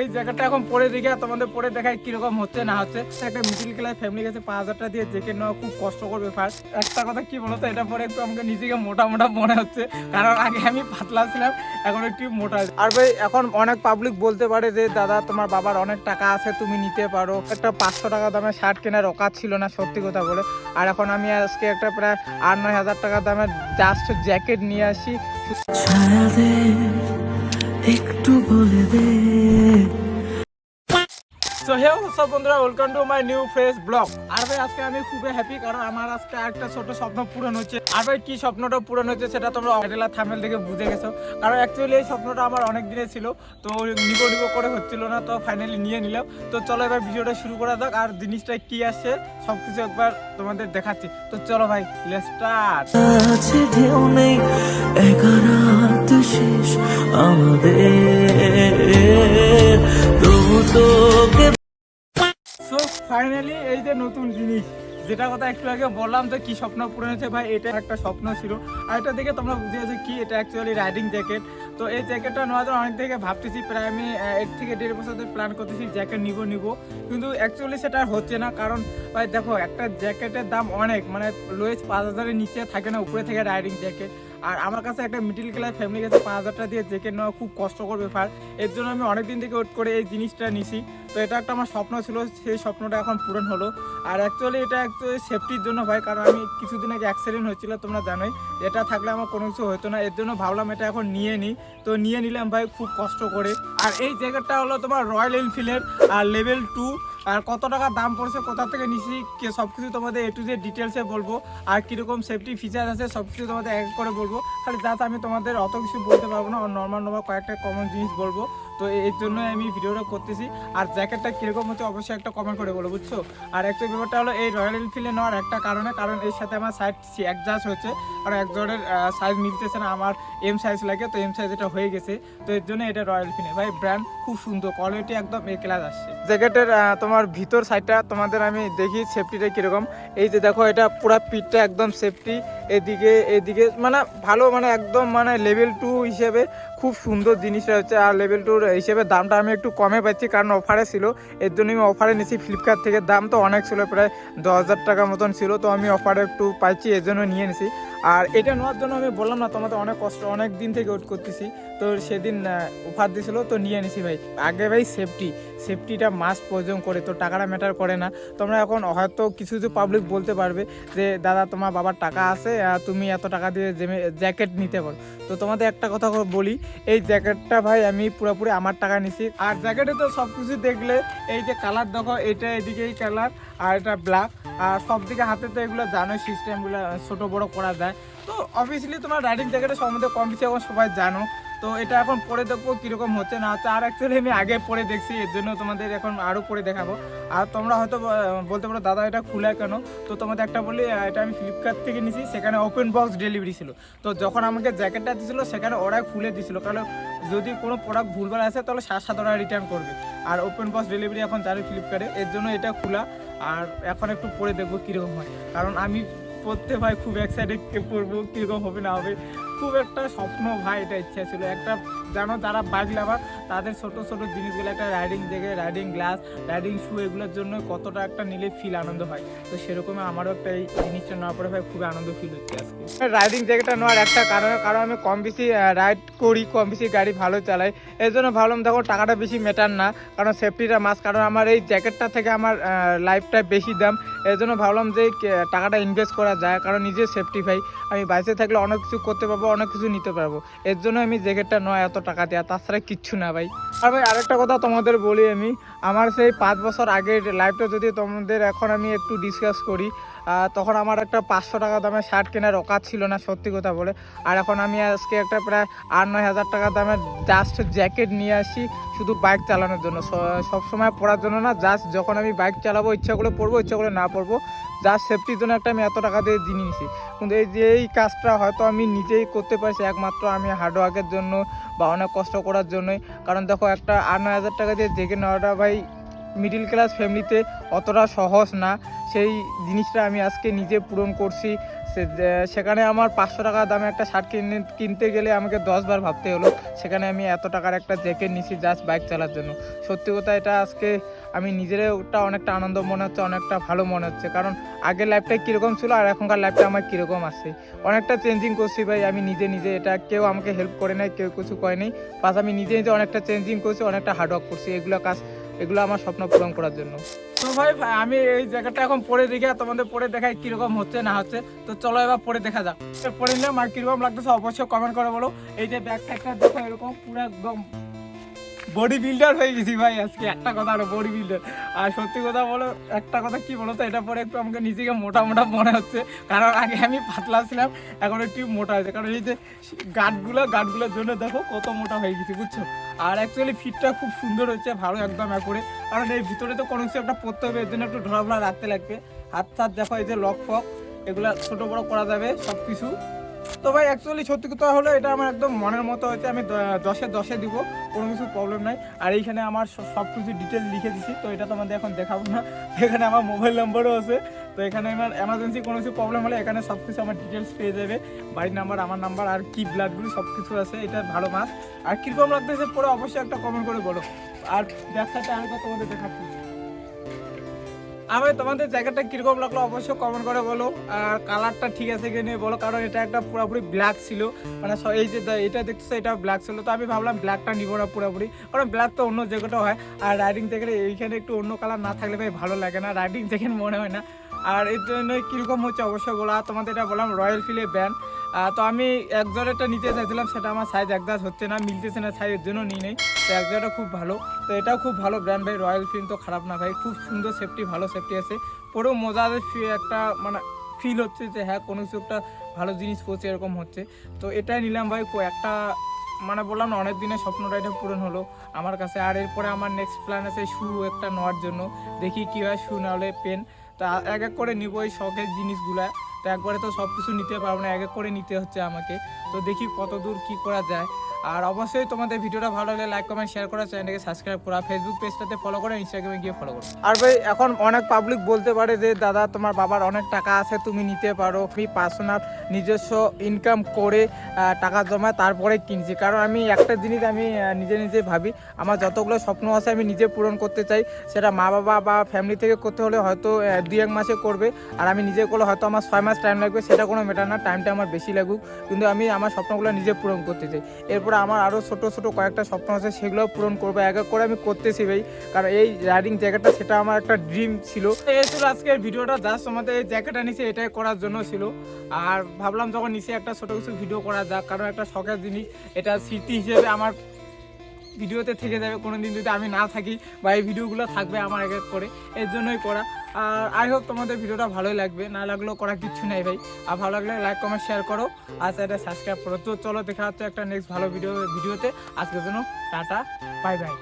এই জ্যাকেটটা এখন পরে দেখে তোমাদের পরে দেখায় কিরকম হচ্ছে না হচ্ছে। একটা মিডিল ক্লাস ফ্যামিলি কাছে 5,000 টাকা দিয়ে জ্যাকেট নেওয়া খুব কষ্টকর ব্যাপার। একটা কথা কি বলতো, এটা পরে একটু আমাকে নিজেকে মোটা মোটা মনে হচ্ছে, কারণ আগে আমি পাতলা ছিলাম, এখন একটু মোটা। আর ভাই এখন অনেক পাবলিক বলতে পারে যে দাদা তোমার বাবার অনেক টাকা আছে, তুমি নিতে পারো। একটা 500 টাকা দামের শার্ট কেনার অকাত ছিল না, সত্যি কথা বলে। আর এখন আমি আজকে একটা প্রায় 8-9 হাজার টাকা দামের জাস্ট জ্যাকেট নিয়ে আসি। একটু বলে দে। সো হে সব বন্ধুরা, welcome to my new fresh blog. আর ভাই আজকে আমি খুবই হ্যাপি, কারণ আমার আজকে একটা ছোট স্বপ্ন পূরণ হচ্ছে। আর ভাই কি স্বপ্নটা পূরণ হচ্ছে সেটা তোমরা অডেলা থামেল থেকে বুঝে গেছো। কারণ অ্যাকচুয়ালি এই স্বপ্নটা আমার অনেক দিনের ছিল, তো নিবো করে হচ্ছিল না, তো ফাইনালি নিয়ে নিলাম। তো চলো এবার ভিডিওটা শুরু করা যাক, আর জিনিসটা কি আসছে সবকিছু একবার তোমাদের দেখাচ্ছি। তো চলো ভাই, লেটস স্টার্ট। সো ফাইনালি এই যে নতুন জিনিস, যেটা কথা একটু আগে বললাম তো কি স্বপ্ন পূরণ হয়েছে ভাই, এটা একটা স্বপ্ন ছিল। আর এটা দেখে তোমরা বুঝে গেছো কি, এটা অ্যাকচুয়ালি রাইডিং জ্যাকেট। তো এই জ্যাকেটটা নেওয়ার জন্য অনেক থেকে ভাবতেছি, প্রায় আমি 1 থেকে 1.5 বছর ধরে প্ল্যান করতেছি জ্যাকেট নিব, কিন্তু অ্যাকচুয়ালি সেটা হচ্ছে না। কারণ ভাই দেখো, একটা জ্যাকেটের দাম অনেক, মানে লোয়েস্ট 5,000-এর নিচে থাকে না, উপরে থেকে রাইডিং জ্যাকেট। আর আমার কাছে একটা মিডিল ক্লাস ফ্যামিলির কাছে 5,000 টাকা দিয়ে জ্যাকেট নেওয়া খুব কষ্টকর ব্যাপার। এর জন্য আমি অনেকদিন থেকে ওয়েট করে এই জিনিসটা নিছি। তো এটা একটা আমার স্বপ্ন ছিল, সেই স্বপ্নটা এখন পূরণ হলো। আর অ্যাকচুয়ালি এটা অ্যাকচুয়ালি সেফটির জন্য ভাই, কারণ আমি কিছুদিন আগে অ্যাক্সিডেন্ট হয়েছিল, তোমরা জানোই। এটা থাকলে আমার কোনো কিছু হতো না, এর জন্য ভাবলাম এটা এখন নিয়ে নিই। তো নিয়ে নিলাম ভাই খুব কষ্ট করে। আর এই জ্যাকেটটা হলো তোমার রয়্যাল এনফিল্ডের আর লেভেল 2। আর কত টাকা দাম পড়ছে, কোথা থেকে নিছি, সব কিছু তোমাদের এ টু জেড ডিটেলসে বলবো। আর কীরকম সেফটি ফিচার আছে সব কিছু তোমাদের এক করে বলবো। খালি যাতে আমি তোমাদের অত কিছু বলতে পারবো না, নর্মাল কয়েকটা কমন জিনিস বলবো। তো এর জন্যই আমি ভিডিওটা করতেছি। আর জ্যাকেটটা কীরকম হচ্ছে অবশ্যই একটা কমেন্ট করে বলো, বুঝছো। আর একটা ব্যাপারটা হলো এই রয়্যাল এনফিল্ডে নেওয়ার একটা কারণ এর সাথে আমার সাইজ অ্যাডজাস্ট হচ্ছে। আর একজনের সাইজ মিলতেছে না, আমার এম সাইজ লাগে, তো এম সাইজ এটা হয়ে গেছে। তো এর জন্য এটা রয়্যাল এনফিল্ড ভাই, ব্র্যান্ড খুব সুন্দর, কোয়ালিটি একদম এ ক্লাস আসছে। জ্যাকেটের তোমার ভিতর সাইডটা তোমাদের আমি দেখি সেফটিটা কীরকম। এই যে দেখো, এটা পুরো পিঠটা একদম সেফটি, এদিকে মানে ভালো, মানে একদম মানে লেভেল 2 হিসেবে খুব সুন্দর জিনিসটা হচ্ছে। আর লেভেল 2 হিসেবে দামটা আমি একটু কমে পাচ্ছি, কারণ অফারে ছিল, এর জন্য আমি অফারে নিয়েছি ফ্লিপকার্ট থেকে। দাম তো অনেক ছিল, প্রায় 10,000 টাকা মতন ছিল, তো আমি অফারে একটু পাইছি, এর জন্য নিয়ে নিছি। আর এটা নেওয়ার জন্য আমি বললাম না তোমাদের অনেক কষ্ট, অনেক দিন থেকে ওয়েট করতেছি। তো সেদিন অফার দিয়েছিল, তো নিয়ে নিছি ভাই। আগে ভাই সেফটিটা মাস্ট প্রয়োজন করে, তো টাকাটা ম্যাটার করে না। তোমরা এখন হয়তো কিছু পাবলিক বলতে পারবে যে দাদা তোমার বাবার টাকা আছে, তুমি এত টাকা দিয়ে জ্যাকেট নিতে পারো। তো তোমাদের একটা কথা বলি, এই জ্যাকেটটা ভাই আমি পুরোপুরি আমার টাকা নিছি। আর জ্যাকেটে তো সব কিছু দেখলে, এই যে কালার দেখো, এটা এদিকে এই কালার, আর এটা ব্ল্যাক। আর সব দিকে হাতে তো এগুলো জানো সিস্টেমগুলো ছোটো বড়ো করা যায়। তো অবভিয়াসলি তোমার রাইডিং জ্যাকেটের সম্বন্ধে কম বেশি এখন সবাই জানো। তো এটা এখন পরে দেখবো কীরকম হচ্ছে না হচ্ছে। আর অ্যাকচুয়ালি আমি আগে পরে দেখছি, এর জন্য তোমাদের এখন আরও পরে দেখাবো। আর তোমরা হয়তো বলতে পারো দাদা এটা খুলে কেন। তো তোমাদের একটা বলি, এটা আমি ফ্লিপকার্ট থেকে নিয়েছি, সেখানে ওপেন বক্স ডেলিভারি ছিল। তো যখন আমাকে জ্যাকেটটা দিয়েছিলো সেখানে ওরাই খুলে দিয়েছিলো, কারণ যদি কোনো প্রোডাক্ট ভুলভাল আসে তাহলে 7 ওরা রিটার্ন করবে। আর ওপেন বক্স ডেলিভারি এখন জানি ফ্লিপকার্টে, এর জন্য এটা খোলা। আর এখন একটু পরে দেখবো কীরকম হয়, কারণ আমি পড়তে ভাই খুব এক্সাইটেড, পড়বো কীরকম হবে না হবে। খুব একটা স্বপ্ন ভাই, এটা ইচ্ছা ছিল একটা, জানো যারা বাইক লাভার তাদের ছোট জিনিসগুলো, একটা riding jacket, riding glass, riding shoe, এগুলোর জন্য কতটা একটা নিলে ফিল আনন্দ হয়। তো সেরকম আমারও একটা এই জিনিসটা নেওয়ার পরে ভাই খুবই আনন্দ ফিল হচ্ছে আজকে। রাইডিং জ্যাকেটটা নেওয়ার একটা কারণ আমি কম বেশি রাইড করি, কম বেশি গাড়ি ভালো চালাই, এর জন্য ভাবলাম দেখো টাকাটা বেশি ম্যাটার না, কারণ সেফটিটা মাস্ট। কারণ আমার এই জ্যাকেটটা থেকে আমার লাইফটা বেশি দাম, এর জন্য ভাবলাম যে টাকাটা ইনভেস্ট করা যায়, কারণ নিজের সেফটি ভাই। আমি বাইসে থাকলে অনেক কিছু করতে পারবো, অনেক কিছু নিতে পারবো, এর জন্য আমি জ্যাকেটটা নয় এত টাকা দেওয়া, তাছাড়া কিচ্ছু না ভাই। আর ভাই আরেকটা কথা তোমাদের বলি, আমি আমার সেই 5 বছর আগের লাইফটা যদি তোমাদের এখন আমি একটু ডিসকাস করি, তখন আমার একটা 500 টাকা দামের শার্ট কেনার অকাত ছিল না, সত্যি কথা বলে। আর এখন আমি আজকে একটা প্রায় 8-9 হাজার টাকা দামের জাস্ট জ্যাকেট নিয়ে আসি, শুধু বাইক চালানোর জন্য, সবসময় পরার জন্য না, জাস্ট যখন আমি বাইক চালাবো ইচ্ছা করে পরবো, ইচ্ছা করে না পরবো, জাস্ট সেফটির জন্য একটা আমি এত টাকা দিয়ে জিনিস নিছি। কিন্তু এই কাজটা হয়তো আমি নিজেই করতে পারছি একমাত্র আমি হার্ডওয়ার্কের জন্য বা অনেক কষ্ট করার জন্যই। কারণ দেখো, একটা 8-9 হাজার টাকা দিয়ে জ্যাকেট নেওয়াটা ভাই মিডিল ক্লাস ফ্যামিলিতে অতটা সহজ না। সেই জিনিসটা আমি আজকে নিজে পূরণ করছি। সেখানে আমার 500 টাকা দামে একটা শার্ট কিনতে গেলে আমাকে 10 বার ভাবতে হলো, সেখানে আমি এত টাকার একটা জ্যাকেট নিছি জাস্ট বাইক চালার জন্য। সত্যি কথা এটা আজকে আমি নিজেরটা অনেকটা আনন্দ মনে হচ্ছে, অনেকটা ভালো মনে হচ্ছে, কারণ আগের লাইফটা কীরকম ছিল আর এখনকার লাইফটা আমার কীরকম আছে, অনেকটা চেঞ্জিং করছি ভাই আমি নিজে নিজে। এটা কেউ আমাকে হেল্প করে নাই, কেউ কিছু করে নাই, প্লাস আমি নিজে নিজে অনেকটা চেঞ্জিং করছি, অনেকটা হার্ডওয়ার্ক করছি এগুলো আমার স্বপ্ন পূরণ করার জন্য। তো ভাই আমি এই জায়গাটা এখন পরে দেখে তোমাদের পরে দেখাই কিরকম হচ্ছে না হচ্ছে। তো চলো এবার পরে দেখা যাক। পরে নিলাম আর কিরকম লাগতেছে অবশ্যই কমেন্ট করে বলো। এই যে ব্যাগ ট্যাগটা দেখো এরকম পুরো একদম বডি বিল্ডার হয়ে গেছি ভাই আজকে, একটা কথা আরো বডি বিল্ডার। আর সত্যি কথা বলো, একটা কথা কি বলো তো, এটা পরে একটু আমাকে নিজেকে মোটা মোটা মনে হচ্ছে, কারণ আগে আমি পাতলা ছিলাম এখন একটু মোটা হয়েছে, কারণ এই যে গার্ডগুলোর জন্য দেখো কত মোটা হয়ে গেছি বুঝছো। আর অ্যাকচুয়ালি ফিটটা খুব সুন্দর হচ্ছে, ভালো একদম করে, কারণ এই ভিতরে তো কোনো কিছু একটা পরতে হবে, এর জন্য একটু ঢোলাফোলা রাখতে লাগবে। হাত টাত দেখো এই যে লক ফক এগুলা ছোটো বড়ো করা যাবে সব কিছু। তো ভাই অ্যাকচুয়ালি সত্যি কথা হলো এটা আমার একদম মনের মতো হয়েছে, আমি 10-এ 10 দিব, কোনো কিছু প্রবলেম নাই। আর এইখানে আমার সব কিছু ডিটেল লিখে দিছি, তো এটা তোমাদের এখন দেখাবো না। এখানে আমার মোবাইল নাম্বারও আছে, তো এখানে আমার এমার্জেন্সি কোনো কিছু প্রবলেম হলে এখানে সব কিছু আমার ডিটেলস পেয়ে যাবে, বাড়ির নাম্বার, আমার নাম্বার আর কি ব্লাডগুলো সব কিছু আছে। এটা ভালো মাছ। আর কীরকম লাগতেছে পরে অবশ্যই একটা কমেন্ট করে বলো। আর ব্যবসাটা আরেকবার তোমাদের দেখাচ্ছি, আমি তোমাদের জায়গাটা কিরকম লাগলো অবশ্যই কমেন্ট করে বলো। আর কালারটা ঠিক আছে কি নিয়ে বলো, কারণ এটা একটা পুরোপুরি ব্ল্যাক ছিল, মানে এই যে এটা দেখতেছো এটা ব্ল্যাক ছিল, তো আমি ভাবলাম ব্ল্যাকটা নিবো না পুরোপুরি, কারণ ব্ল্যাক তো অন্য জায়গাটাও হয়। আর রাইডিং জ্যাকেট এইখানে একটু অন্য কালার না থাকলে ভাই ভালো লাগে না, রাইডিং জ্যাকেট মনে হয় না। আর এর জন্য কীরকম হচ্ছে অবশ্যই বলো। আর তোমাদের এটা বললাম রয়্যাল ফিলের ব্র্যান্ড। তো আমি একজোড়াটা নিতে চাইছিলাম, সেটা আমার সাইজ একদাজ হচ্ছে না, মিলতেছে না সাইজের জন্য নিই নেই। তো একজোড়াটা খুব ভালো, তো এটাও খুব ভালো ব্র্যান্ড ভাই, রয়্যাল ফিল্ড তো খারাপ না ভাই, খুব সুন্দর সেফটি, ভালো সেফটি আছে, পুরো মজার একটা মানে ফিল হচ্ছে যে হ্যাঁ কোনো কিছু একটা ভালো জিনিস পড়ছে এরকম হচ্ছে। তো এটাই নিলাম ভাই, একটা মানে বললাম না অনেক দিনের স্বপ্নটা এটা পূরণ হলো আমার কাছে। আর এরপরে আমার নেক্সট প্ল্যান আছে শু একটা নেওয়ার জন্য, দেখি কী হয়, শু না হলে পেন। তা এক এক করে নিবো এই শখের জিনিসগুলা, তো একবারে তো সব কিছু নিতে পারবো না, এক এক করে নিতে হচ্ছে আমাকে। তো দেখি কত দূর কী করা যায়। আর অবশ্যই তোমাদের ভিডিওটা ভালো লাগলে লাইক কমেন্ট শেয়ার করা, চ্যানেলটাকে সাবস্ক্রাইব করা, ফেসবুক পেজটাতে ফলো করে, ইনস্টাগ্রামে গিয়ে ফলো করো। আর ভাই এখন অনেক পাবলিক বলতে পারে যে দাদা তোমার বাবার অনেক টাকা আছে তুমি নিতে পারো, আমি পার্সোনাল নিজস্ব ইনকাম করে টাকা জমা তারপরে কিনছি, কারণ আমি একটা জিনিস আমি নিজে নিজে ভাবি, আমার যতগুলো স্বপ্ন আছে আমি নিজে পূরণ করতে চাই, সেটা মা বাবা বা ফ্যামিলি থেকে করতে হলে হয়তো 2-1 মাসে করবে, আর আমি নিজে করলে হয়তো আমার 6 মাস টাইম লাগবে, সেটা কোনো ম্যাটার না, টাইমটা আমার বেশি লাগুক, কিন্তু আমি আমার স্বপ্নগুলো নিজে পূরণ করতে চাই। এরপর আমার আরও ছোটো ছোটো কয়েকটা স্বপ্ন আছে, সেগুলোও পূরণ করবো, এক এক করে আমি করতেছি ভাই, কারণ এই রাইডিং জ্যাকেটটা সেটা আমার একটা ড্রিম ছিল। এই ছিল আজকের ভিডিওটা, জাস্ট আমাদের এই জ্যাকেটটা নিচে এটাই করার জন্য ছিল। আর ভাবলাম যখন নিচে একটা ছোটো কিছু ভিডিও করা যাক, কারণ একটা শখের জিনিস, এটা স্মৃতি হিসেবে আমার ভিডিওতে থেকে যাবে, কোনো দিন যদি আমি না থাকি বা এই ভিডিওগুলো থাকবে আমার এক এক করে, এর জন্যই করা। আর আই হোপ তোমাদের ভিডিওটা ভালোই লাগবে, না লাগলেও করা কিচ্ছু নেই ভাই। আর ভালো লাগলে লাইক কমেন্ট শেয়ার করো, আর চ্যানেলটা সাবস্ক্রাইব করো। তো চলো দেখা হচ্ছে একটা নেক্সট ভালো ভিডিওতে। আজকের জন্য টাটা, বাই বাই।